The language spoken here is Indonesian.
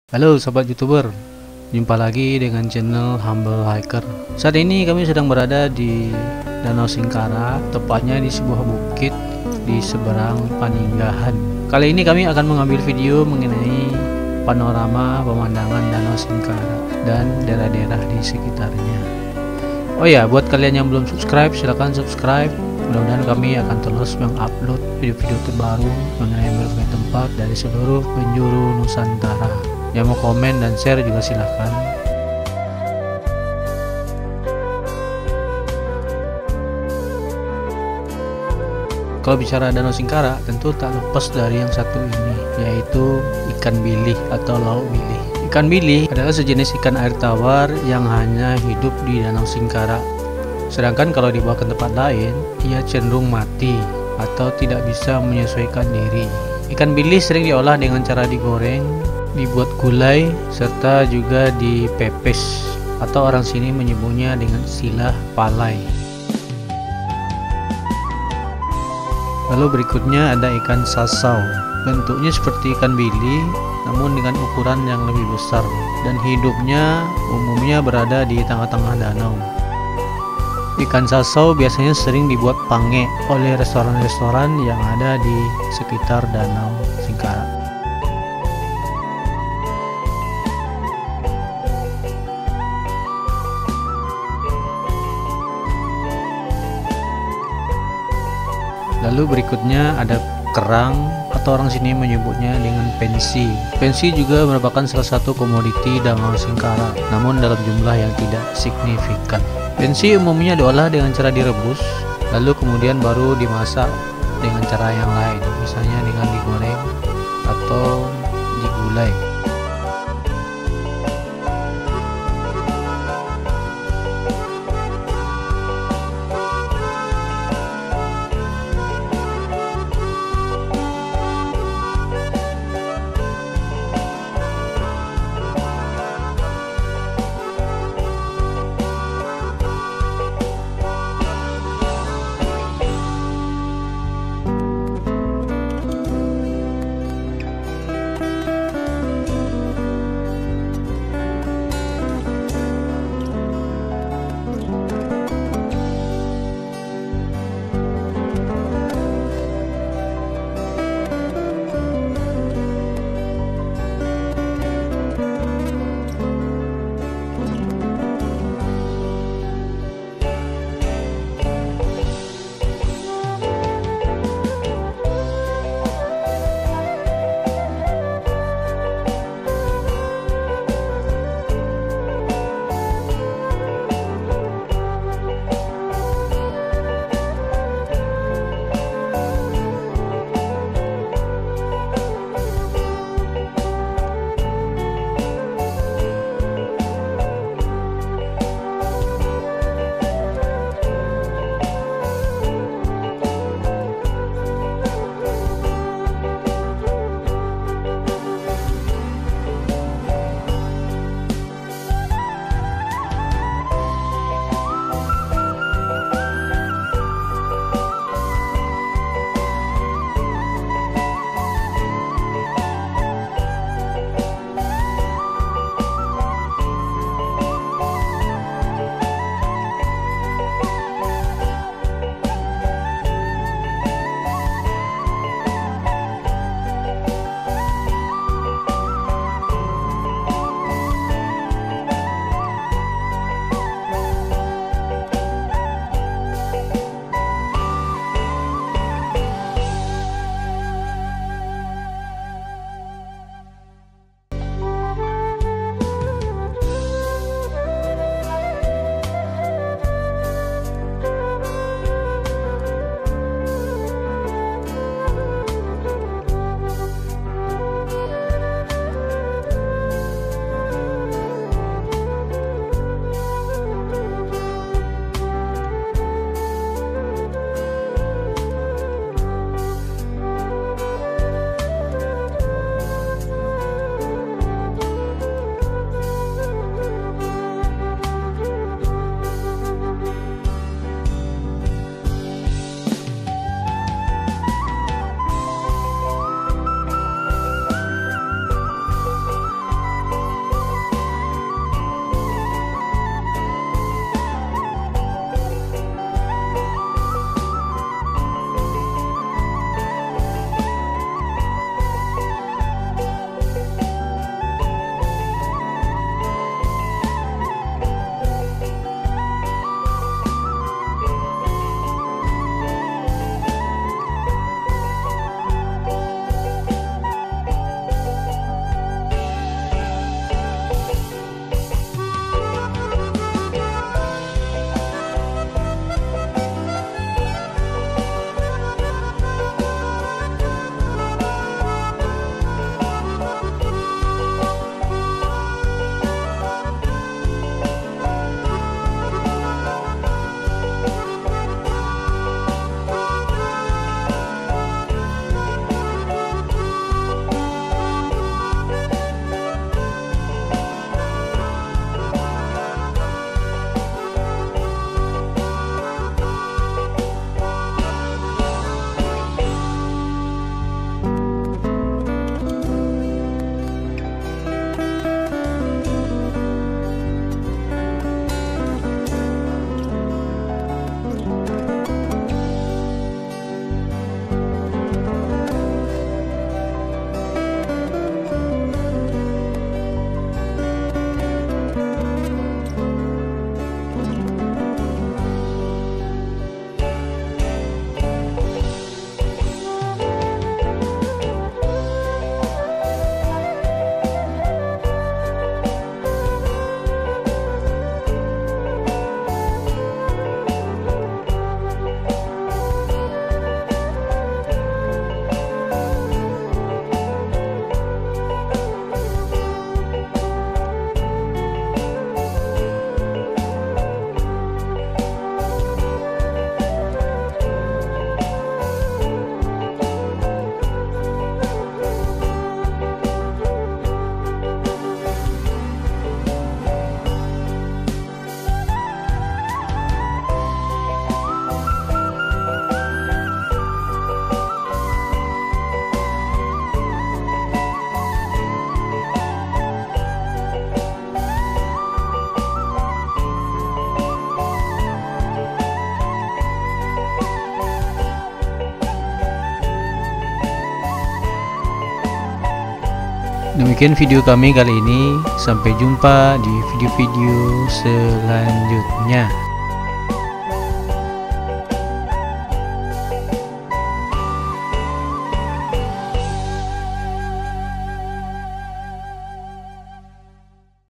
Halo sobat YouTuber, jumpa lagi dengan channel Humble Hiker. Saat ini kami sedang berada di Danau Singkara, tepatnya di sebuah bukit di seberang Paninggahan. Kali ini kami akan mengambil video mengenai panorama pemandangan Danau Singkara dan daerah-daerah di sekitarnya. Oh ya, buat kalian yang belum subscribe, silahkan subscribe. Mudah-mudahan kami akan terus mengupload video-video terbaru mengenai berbagai tempat dari seluruh penjuru Nusantara. Yang mau komen dan share juga silahkan. Kalau bicara Danau Singkara, tentu tak lepas dari yang satu ini, yaitu ikan bilih atau lauk bilih. Ikan bilih adalah sejenis ikan air tawar yang hanya hidup di Danau Singkara. Sedangkan kalau dibawa ke tempat lain, ia cenderung mati atau tidak bisa menyesuaikan diri. Ikan bilih sering diolah dengan cara digoreng, dibuat gulai, serta juga dipepes, atau orang sini menyebutnya dengan istilah palai. Lalu berikutnya ada ikan sasau. Bentuknya seperti ikan bilih, namun dengan ukuran yang lebih besar, dan hidupnya umumnya berada di tengah-tengah danau. Ikan sasau biasanya sering dibuat pange oleh restoran-restoran yang ada di sekitar Danau Singkara. Lalu berikutnya ada kerang, atau orang sini menyebutnya dengan pensi. Pensi juga merupakan salah satu komoditi Danau Singkara, namun dalam jumlah yang tidak signifikan. Pensi umumnya diolah dengan cara direbus, lalu kemudian baru dimasak dengan cara yang lain, misalnya dengan digoreng atau digulai. Demikian video kami kali ini. Sampai jumpa di video-video selanjutnya.